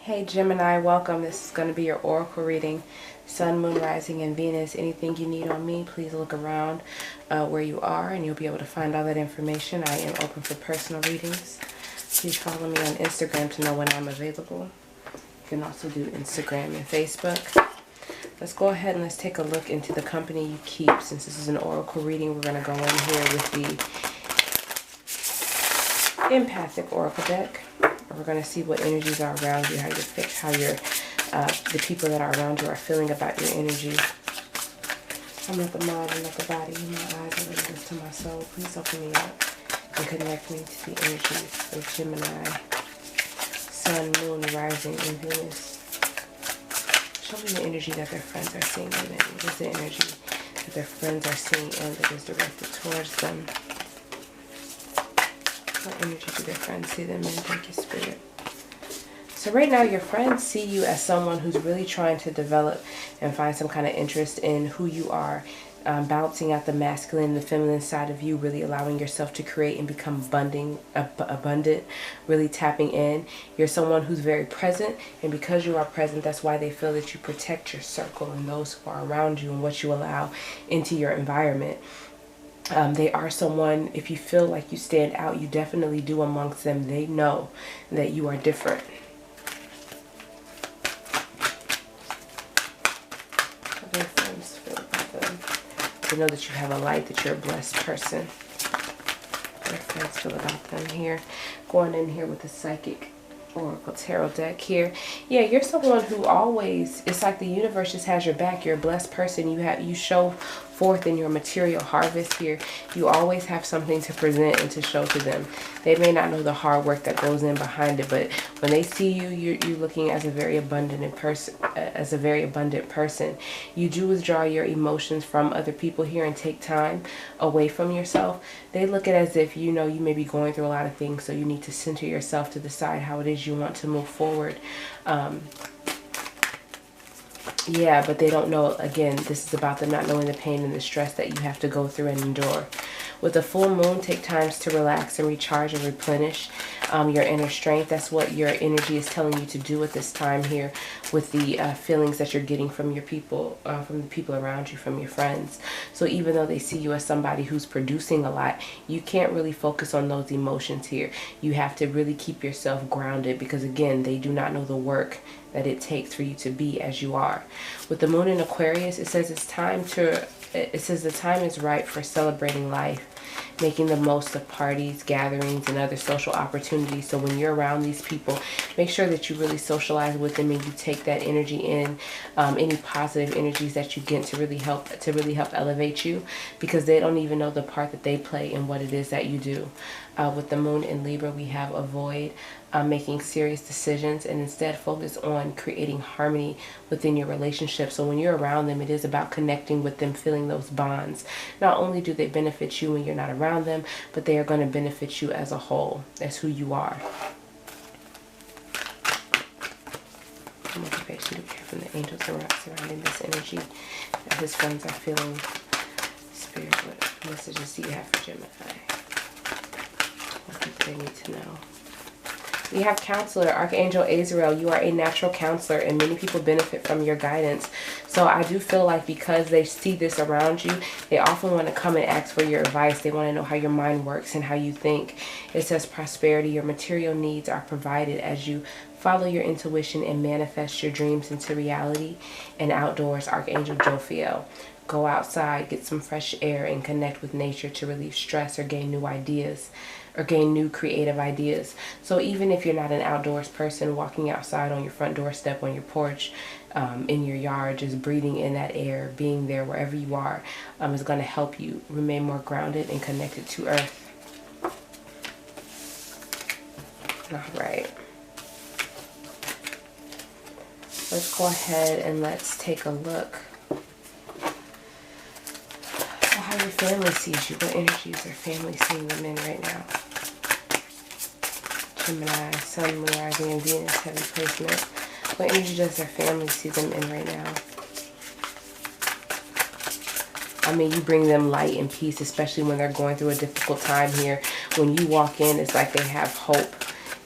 Hey Gemini, welcome. This is going to be your oracle reading. Sun, Moon, Rising, and Venus. Anything you need on me, please look around where you are and you'll be able to find all that information. I am open for personal readings. Please follow me on Instagram to know when I'm available. You can also do Instagram and Facebook. Let's go ahead and let's take a look into the company you keep. Since this is an oracle reading, we're going to go in here with the empathic oracle deck. We're going to see what energies are around you, how the people that are around you are feeling about your energy. I'm not the mind, I'm not the body. My eyes are ready to my soul. Please open me up and connect me to the energies of Gemini, Sun, Moon, Rising, and Venus. Show me the energy that their friends are seeing in them. What is the energy that their friends are seeing and that is directed towards them? What energy do their friends see them in? Thank you, Spirit. So right now, your friends see you as someone who's really trying to develop and find some kind of interest in who you are, balancing out the masculine and the feminine side of you, really allowing yourself to create and become abundant, really tapping in. You're someone who's very present, and because you are present, that's why they feel that you protect your circle and those who are around you and what you allow into your environment. They are someone, if you feel like you stand out, you definitely do amongst them. They know that you are different. How do your friends feel about them? They know that you have a light, that you're a blessed person. How do your friends feel about them here? Going in here with the psychic oracle tarot deck here. Yeah, you're someone who always, it's like the universe just has your back. You're a blessed person. You show forth in your material harvest here. You always have something to present and to show to them. They may not know the hard work that goes in behind it, but when they see you, you're looking as a very abundant person. You do withdraw your emotions from other people here and take time away from yourself. They look at it as if you may be going through a lot of things, so you need to center yourself to decide how it is you want to move forward. Yeah, but they don't know, again, this is about them not knowing the pain and the stress that you have to go through and endure. With the full moon, take times to relax and recharge and replenish your inner strength. That's what your energy is telling you to do at this time here with the feelings that you're getting from your people, from the people around you, from your friends. So even though they see you as somebody who's producing a lot, you can't really focus on those emotions here. You have to really keep yourself grounded because, again, they do not know the work that it takes for you to be as you are. With the moon in Aquarius, it says the time is right for celebrating life, making the most of parties, gatherings, and other social opportunities. So when you're around these people, make sure that you really socialize with them and you take that energy in, any positive energies that you get to really help elevate you, because they don't even know the part that they play in what it is that you do. With the moon in Libra, we have avoid making serious decisions and instead focus on creating harmony within your relationship. So when you're around them, it is about connecting with them, feeling those bonds. Not only do they benefit you when you're not around them, but they are going to benefit you as a whole, as who you are. What motivation do we have from the angels surrounding this energy that his friends are feeling? Spirit, what messages do you have for Gemini? What do they need to know? We have counselor, Archangel Azrael. You are a natural counselor and many people benefit from your guidance. So I do feel like because they see this around you, they often want to come and ask for your advice. They want to know how your mind works and how you think. It says prosperity. Your material needs are provided as you follow your intuition and manifest your dreams into reality. And outdoors, Archangel Jophiel. Go outside, get some fresh air, and connect with nature to relieve stress or gain new ideas. Or gain new creative ideas. So even if you're not an outdoors person, walking outside on your front doorstep, on your porch, in your yard, just breathing in that air, being there wherever you are, is going to help you remain more grounded and connected to Earth. All right. Let's go ahead and let's take a look at how your family sees you. What energies are family seeing them in right now? Gemini, Sun, Moon, Rising, and Venus, heavy placement. What energy does their family see them in right now? I mean, you bring them light and peace, especially when they're going through a difficult time here. When you walk in, it's like they have hope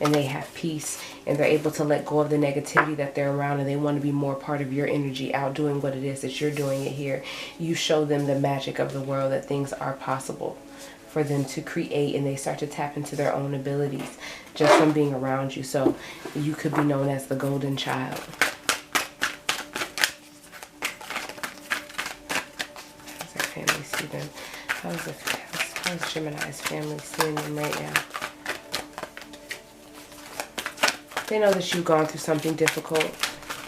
and they have peace, and they're able to let go of the negativity that they're around, and they want to be more part of your energy, out doing what it is that you're doing it here. You show them the magic of the world, that things are possible for them to create, and they start to tap into their own abilities just from being around you. So you could be known as the golden child. How's their family see them? How's Gemini's family seeing them right now? They know that you've gone through something difficult,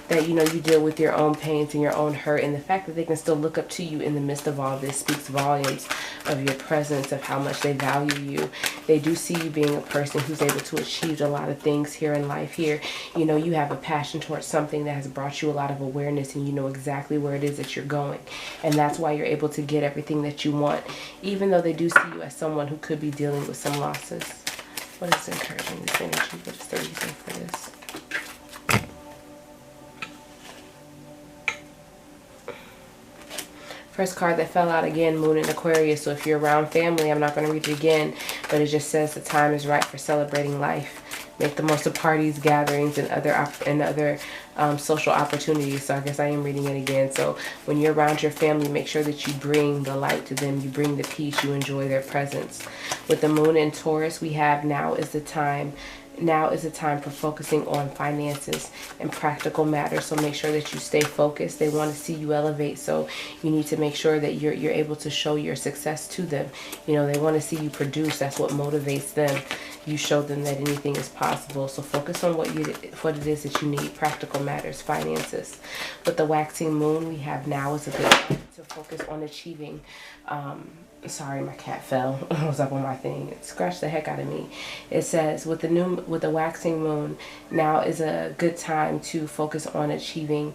that, you know, you deal with your own pains and your own hurt, and the fact that they can still look up to you in the midst of all this speaks volumes of your presence, of how much they value you. They do see you being a person who's able to achieve a lot of things here in life here. You know, you have a passion towards something that has brought you a lot of awareness, and you know exactly where it is that you're going, and that's why you're able to get everything that you want, even though they do see you as someone who could be dealing with some losses. What is encouraging this energy? What is the reason for this? First card that fell out again, Moon in Aquarius. So if you're around family, I'm not going to read it again, but it just says the time is right for celebrating life. Make the most of parties, gatherings, and other social opportunities. So I guess I am reading it again. So when you're around your family, make sure that you bring the light to them. You bring the peace. You enjoy their presence. With the Moon in Taurus, we have now is the time. Now is the time for focusing on finances and practical matters. So make sure that you stay focused. They want to see you elevate, so you need to make sure that you're able to show your success to them. You know, they want to see you produce. That's what motivates them. You show them that anything is possible. So focus on what it is that you need. Practical matters, finances. With the waxing moon, we have now is a good time to focus on achieving. Sorry, my cat fell. I was up on my thing. It scratched the heck out of me. It says, with the waxing moon, now is a good time to focus on achieving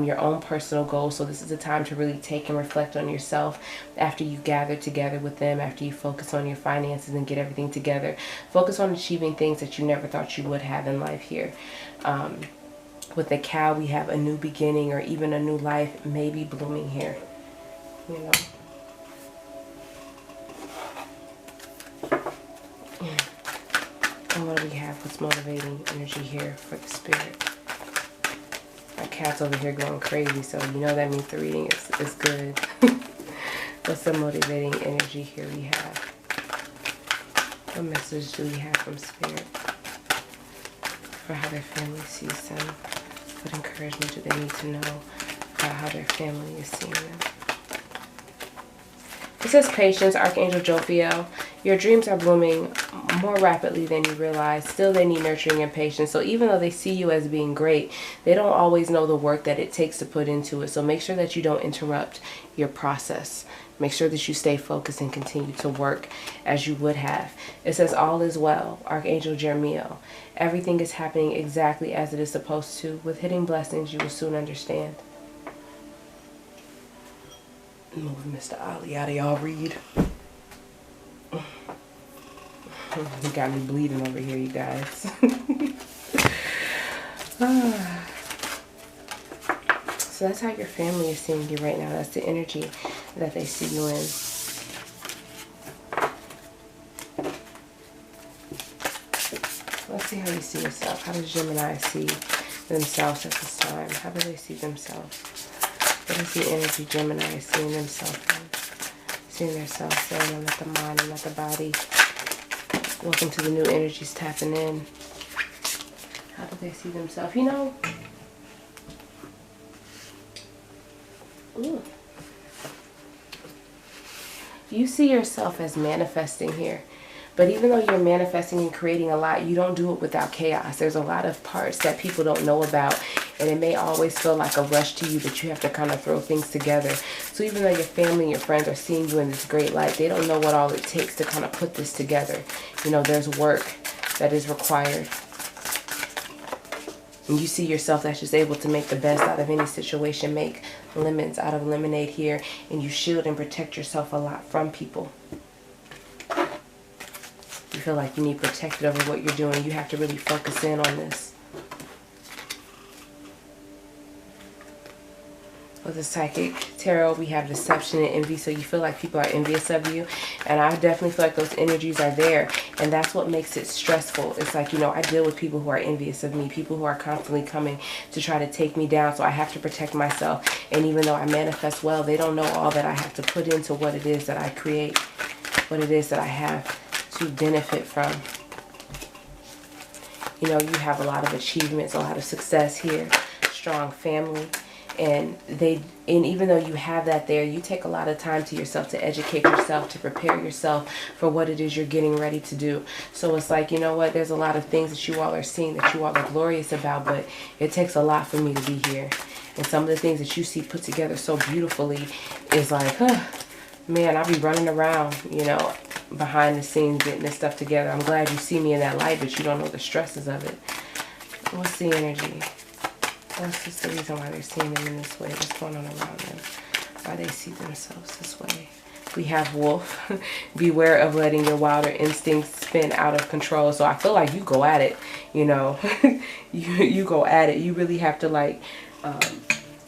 your own personal goals. So this is a time to really take and reflect on yourself after you gather together with them, after you focus on your finances and get everything together. Focus on achieving things that you never thought you would have in life here. With the cow, we have a new beginning, or even a new life maybe blooming here. You know. And what do we have? What's motivating energy here for the spirit? My cat's over here going crazy, so you know that means the reading is good. What's the motivating energy here we have? What message do we have from spirit for how their family sees them? What encouragement do they need to know about how their family is seeing them? It says patience, Archangel Jophiel. Your dreams are blooming more rapidly than you realize. Still, they need nurturing and patience. So even though they see you as being great, they don't always know the work that it takes to put into it. So make sure that you don't interrupt your process. Make sure that you stay focused and continue to work as you would have. It says all is well, Archangel Jeremiel. Everything is happening exactly as it is supposed to. With hidden blessings, you will soon understand. Move Mr. Ali out of y'all read. You got me bleeding over here, you guys. So that's how your family is seeing you right now. That's the energy that they see you in. Let's see how you see yourself. How does Gemini see themselves at this time? How do they see themselves? What is the energy Gemini is seeing themselves in? Seeing themselves saying, I'm not the mind, I'm not the body. Welcome to the new energies tapping in. How do they see themselves? You know, you see yourself as manifesting here. But even though you're manifesting and creating a lot, you don't do it without chaos. There's a lot of parts that people don't know about, and it may always feel like a rush to you, but you have to kind of throw things together. So even though your family and your friends are seeing you in this great light, they don't know what all it takes to kind of put this together. You know, there's work that is required. And you see yourself that's just able to make the best out of any situation, make lemons out of lemonade here, and you shield and protect yourself a lot from people. You feel like you need protected over what you're doing. You have to really focus in on this. With the Psychic Tarot, we have deception and envy. So you feel like people are envious of you. And I definitely feel like those energies are there. And that's what makes it stressful. It's like, you know, I deal with people who are envious of me. People who are constantly coming to try to take me down. So I have to protect myself. And even though I manifest well, they don't know all that I have to put into what it is that I create. What it is that I have to benefit from. You know, you have a lot of achievements, a lot of success here. Strong family. And even though you have that there, you take a lot of time to yourself to educate yourself, to prepare yourself for what it is you're getting ready to do. So it's like, you know what, there's a lot of things that you all are seeing that you all are glorious about, but it takes a lot for me to be here. And some of the things that you see put together so beautifully is like, huh, man, I'll be running around, you know, behind the scenes getting this stuff together. I'm glad you see me in that light, but you don't know the stresses of it. What's the energy? What's just the reason why they're seeing them in this way? What's going on around them? Why they see themselves this way? We have Wolf. Beware of letting your wilder instincts spin out of control. So I feel like you go at it, you know. you go at it. You really have to, like,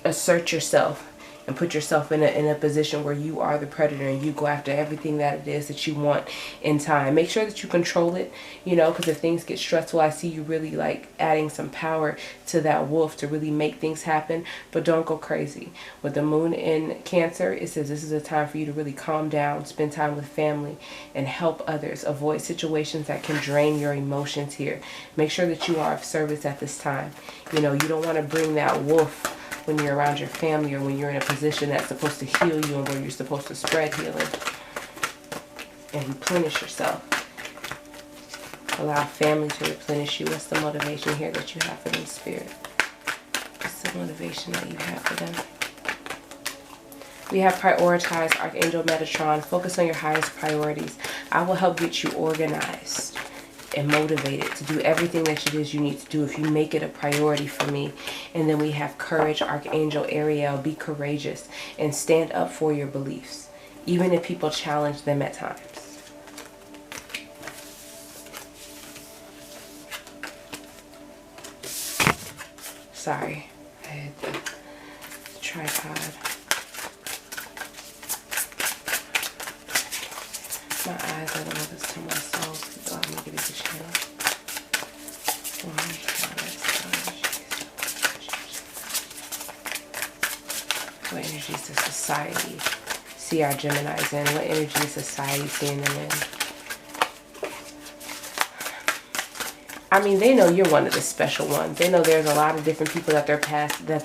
assert yourself and put yourself in a position where you are the predator and you go after everything that it is that you want in time. Make sure that you control it, you know, because if things get stressful, I see you really like adding some power to that wolf to really make things happen, but don't go crazy. With the moon in Cancer, it says this is a time for you to really calm down, spend time with family, and help others. Avoid situations that can drain your emotions here. Make sure that you are of service at this time. You know, you don't want to bring that wolf when you're around your family or when you're in a position that's supposed to heal you and where you're supposed to spread healing and replenish yourself. Allow family to replenish you. What's the motivation here that you have for them, Spirit? What's the motivation that you have for them? We have prioritize, Archangel Metatron. Focus on your highest priorities. I will help get you organized and motivated to do everything that it is you need to do if you make it a priority for me. And then we have courage, Archangel Ariel. Be courageous and stand up for your beliefs, even if people challenge them at times. Sorry, I had the tripod. My eyes, I don't know if it's too much, so allow me to get it to channel. What energy is the society see our Geminis in? What energy is society seeing them in? I mean, they know you're one of the special ones. They know there's a lot of different people that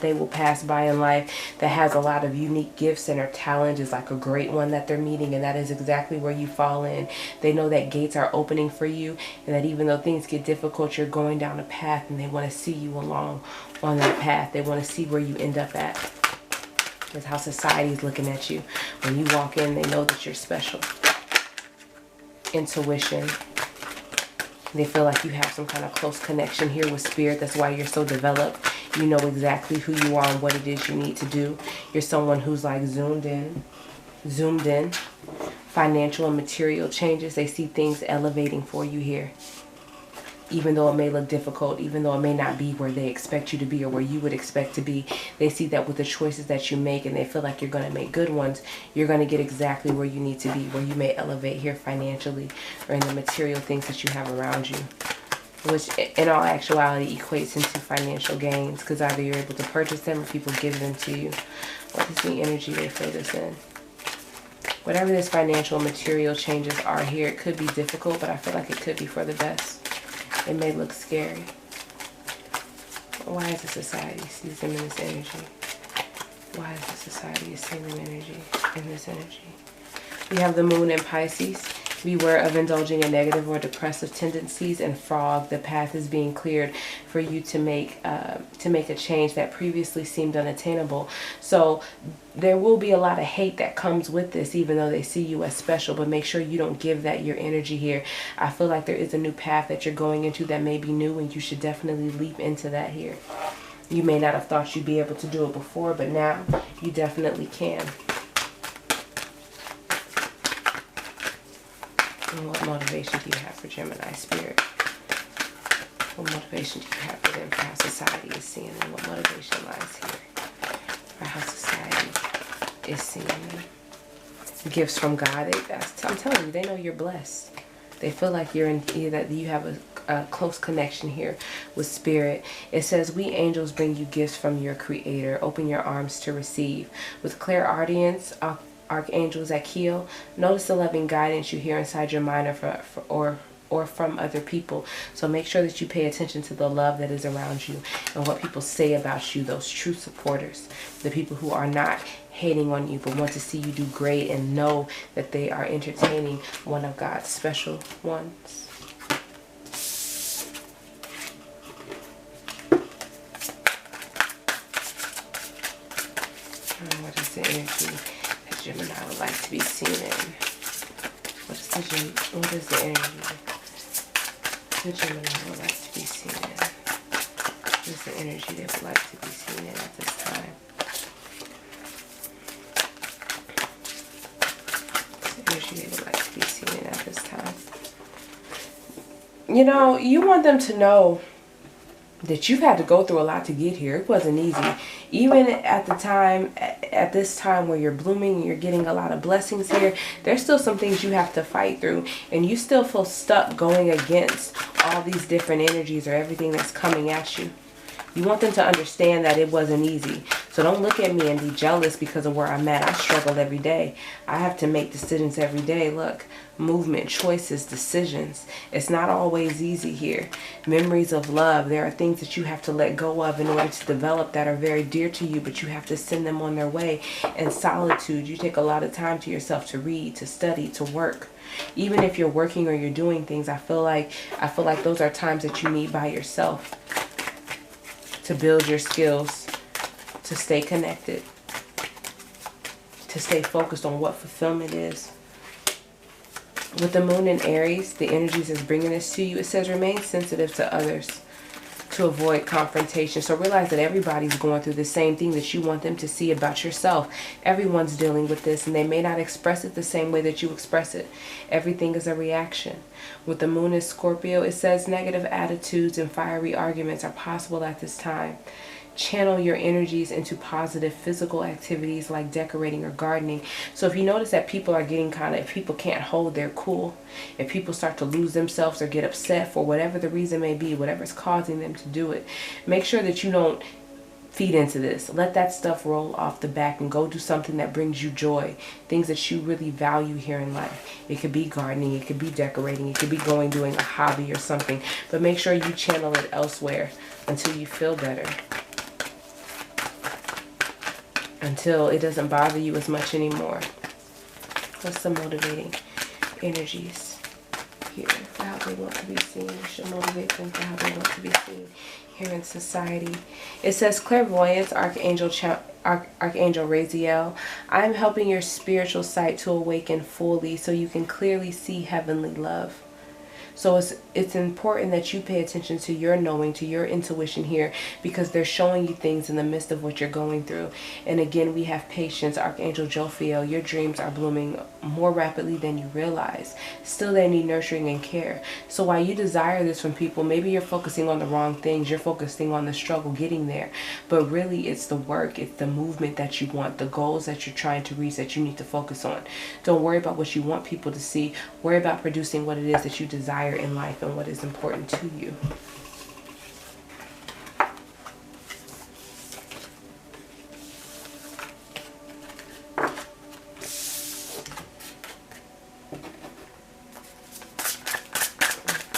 they will pass by in life that has a lot of unique gifts, and their talent is like a great one that they're meeting, and that is exactly where you fall in. They know that gates are opening for you, and that even though things get difficult, you're going down a path, and they want to see you along on that path. They want to see where you end up at. That's how society is looking at you. When you walk in, they know that you're special. Intuition. They feel like you have some kind of close connection here with Spirit. That's why you're so developed. You know exactly who you are and what it is you need to do. You're someone who's like zoomed in. Financial and material changes. They see things elevating for you here. Even though it may look difficult, even though it may not be where they expect you to be or where you would expect to be, they see that with the choices that you make, and they feel like you're going to make good ones, you're going to get exactly where you need to be, where you may elevate here financially or in the material things that you have around you, which in all actuality equates into financial gains, because either you're able to purchase them or people give them to you. What is the energy they feel this in? Whatever this financial and material changes are here, it could be difficult, but I feel like it could be for the best. It may look scary. Why is the society sees them in this energy? Why is the society seeing them in this energy? We have the moon in Pisces. Beware of indulging in negative or depressive tendencies. And Frog, the path is being cleared for you to make a change that previously seemed unattainable. So there will be a lot of hate that comes with this, even though they see you as special. But make sure you don't give that your energy here. I feel like there is a new path that you're going into that may be new, and you should definitely leap into that here. You may not have thought you'd be able to do it before, but now you definitely can. And what motivation do you have for Gemini, Spirit? What motivation do you have for them, for how society is seeing them? What motivation lies here? or how society is seeing you. Gifts from God. I'm telling you, they know you're blessed. They feel like you're in, that you have a close connection here with spirit. It says, we angels bring you gifts from your creator. Open your arms to receive. With clairaudience, archangels at Keel, notice the loving guidance you hear inside your mind or from other people. So make sure that you pay attention to the love that is around you and what people say about you, those true supporters, the people who are not hating on you but want to see you do great and know that they are entertaining one of God's special ones. And what is the energy that Gemini would like to be seen in? What is the energy that Gemini would like to be seen in? What is the energy they would like to be seen in at this time? Energy they would like to be seen in at this time. You know, you want them to know that you've had to go through a lot to get here. It wasn't easy. Even at the time, at this time where you're blooming and you're getting a lot of blessings here, there's still some things you have to fight through. And you still feel stuck going against all these different energies or everything that's coming at you. You want them to understand that it wasn't easy. So don't look at me and be jealous because of where I'm at. I struggle every day. I have to make decisions every day. Look, movement, choices, decisions. It's not always easy here. Memories of love. There are things that you have to let go of in order to develop that are very dear to you, but you have to send them on their way. And solitude. You take a lot of time to yourself to read, to study, to work. Even if you're working or you're doing things, I feel like those are times that you need by yourself to build your skills, to stay connected, to stay focused on what fulfillment is. With the moon in Aries, the energies is bringing this to you. It says remain sensitive to others to avoid confrontation. So realize that everybody's going through the same thing that you want them to see about yourself. Everyone's dealing with this, and they may not express it the same way that you express it. Everything is a reaction. With the moon in Scorpio, it says negative attitudes and fiery arguments are possible at this time. Channel your energies into positive physical activities like decorating or gardening. So if you notice that people are getting if people can't hold their cool, if people start to lose themselves or get upset for whatever the reason may be, whatever's causing them to do it, make sure that you don't feed into this. Let that stuff roll off the back and go do something that brings you joy. Things that you really value here in life. It could be gardening, it could be decorating, it could be doing a hobby or something. But make sure you channel it elsewhere until you feel better. Until it doesn't bother you as much anymore. What's the motivating energies here for how they want to be seen? You should motivate them for how they want to be seen here in society. It says clairvoyance, Archangel Raziel. I'm helping your spiritual sight to awaken fully so you can clearly see heavenly love. So it's important that you pay attention to your knowing, to your intuition here, because they're showing you things in the midst of what you're going through. And again, we have patience, Archangel Jophiel. Your dreams are blooming more rapidly than you realize. Still, they need nurturing and care. So while you desire this from people, maybe you're focusing on the wrong things. You're focusing on the struggle getting there. But really, it's the work, it's the movement that you want, the goals that you're trying to reach that you need to focus on. Don't worry about what you want people to see. Worry about producing what it is that you desire in life and what is important to you.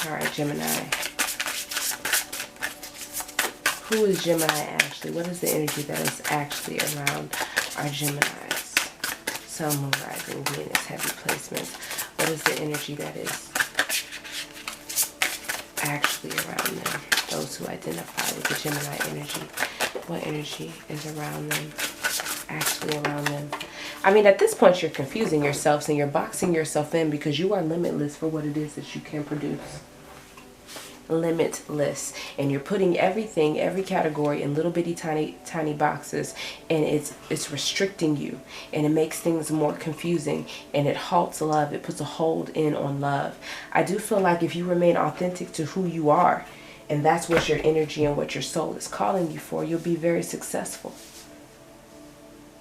All right, Gemini. Who is Gemini actually? What is the energy that is actually around our Geminis? Sun, Moon, Rising, Venus, heavy placements. What is the energy that is actually around them? Those who identify with the Gemini energy. What energy is around them? Actually around them. I mean, at this point, you're confusing yourselves and you're boxing yourself in because you are limitless for what it is that you can produce. Limitless. And you're putting everything, every category in little bitty tiny boxes, and it's restricting you, and it makes things more confusing, and it halts love. It puts a hold in on love. I do feel like if you remain authentic to who you are, and that's what your energy and what your soul is calling you for, you'll be very successful.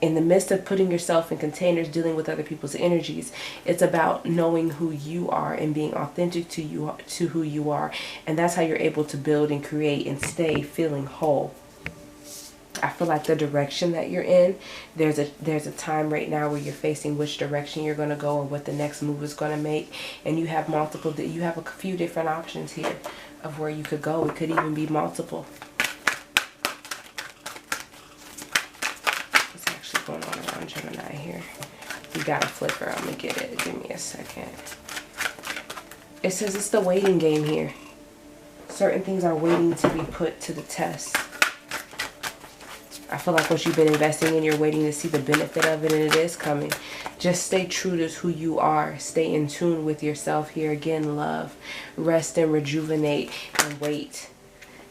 in the midst of putting yourself in containers, dealing with other people's energies, it's about knowing who you are and being authentic to who you are. And that's how you're able to build and create and stay feeling whole. I feel like the direction that you're in, there's a time right now where you're facing which direction you're going to go or what the next move is going to make. And you have you have a few different options here of where you could go. It could even be multiple. What's actually going on around Gemini here? You got a flicker. I'm going to get it. Give me a second. It says it's the waiting game here. Certain things are waiting to be put to the test. I feel like what you've been investing in, you're waiting to see the benefit of it, and it is coming. Just stay true to who you are. Stay in tune with yourself here. Again, love, rest and rejuvenate and wait.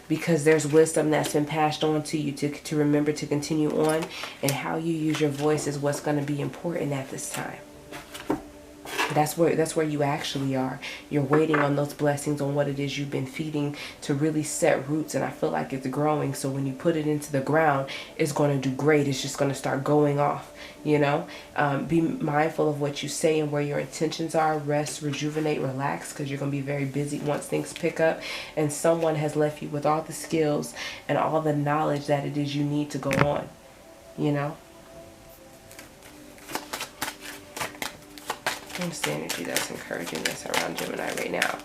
Because there's wisdom that's been passed on to you to remember to continue on. And how you use your voice is what's going to be important at this time. That's where you actually are. You're waiting on those blessings, on what it is you've been feeding to really set roots. And I feel like it's growing. So when you put it into the ground, it's going to do great. It's just going to start going off, you know. Be mindful of what you say and where your intentions are. Rest, rejuvenate, relax, because you're going to be very busy once things pick up. And someone has left you with all the skills and all the knowledge that it is you need to go on, you know. What's the energy that's encouraging this around Gemini right now?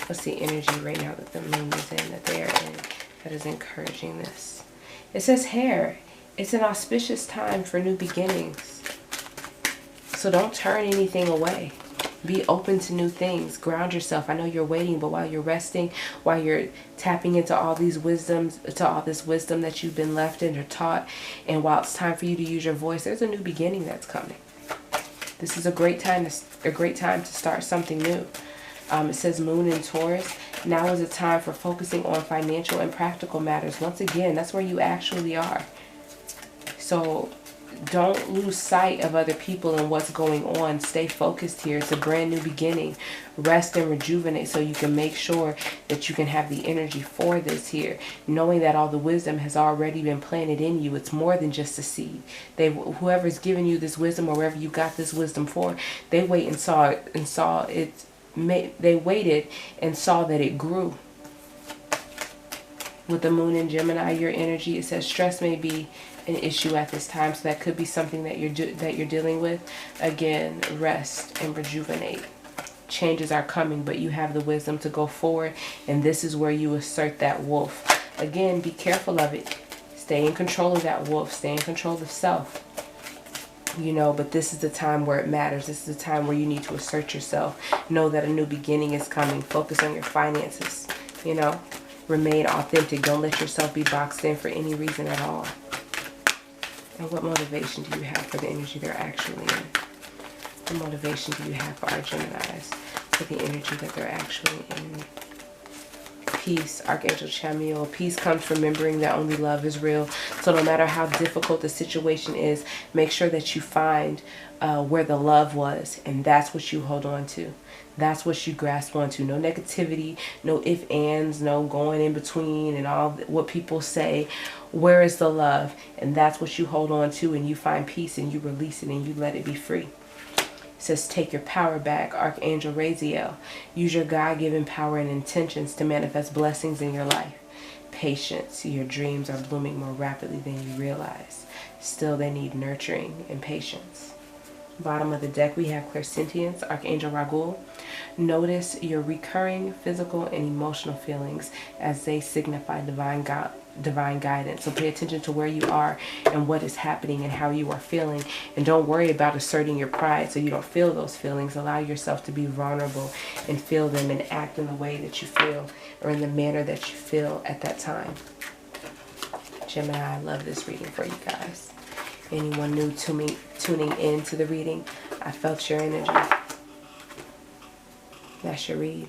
What's the energy right now that the moon is in, that they are in, that is encouraging this? It says hair. It's an auspicious time for new beginnings. So don't turn anything away. Be open to new things. Ground yourself. I know you're waiting, but while you're resting, while you're tapping into all these wisdoms, to all this wisdom that you've been left in or taught, and while it's time for you to use your voice, there's a new beginning that's coming. This is a great time to start something new. It says Moon in Taurus. Now is a time for focusing on financial and practical matters. Once again, that's where you actually are. So don't lose sight of other people and what's going on. Stay focused here. It's a brand new beginning. Rest and rejuvenate so you can make sure that you can have the energy for this here. Knowing that all the wisdom has already been planted in you. It's more than just a seed. Whoever's giving you this wisdom or wherever you got this wisdom for, they wait and saw it. They waited and saw that it grew. With the moon in Gemini, your energy, it says stress may be an issue at this time, so that could be something that you're dealing with. Again, rest and rejuvenate. Changes are coming, but you have the wisdom to go forward, and this is where you assert that wolf. Again, be careful of it. Stay in control of that wolf. Stay in control of self. You know, but this is the time where it matters. This is the time where you need to assert yourself. Know that a new beginning is coming. Focus on your finances. You know, remain authentic. Don't let yourself be boxed in for any reason at all. And what motivation do you have for the energy they're actually in? What motivation do you have for our Geminis for the energy that they're actually in? Peace, Archangel Chamuel. Peace comes from remembering that only love is real. So no matter how difficult the situation is, make sure that you find where the love was. And that's what you hold on to. That's what you grasp onto. No negativity, no if, ands, no going in between and all what people say. Where is the love? And that's what you hold on to, and you find peace and you release it and you let it be free. It says take your power back, Archangel Raziel. Use your God-given power and intentions to manifest blessings in your life. Patience. Your dreams are blooming more rapidly than you realize. Still, they need nurturing and patience. Bottom of the deck, we have Clairsentience, Archangel Raguel. Notice your recurring physical and emotional feelings as they signify divine guidance. So pay attention to where you are and what is happening and how you are feeling. And don't worry about asserting your pride so you don't feel those feelings. Allow yourself to be vulnerable and feel them and act in the way that you feel or in the manner that you feel at that time. Gemini, I love this reading for you guys. Anyone new to me tuning in to the reading, I felt your energy. That's your read.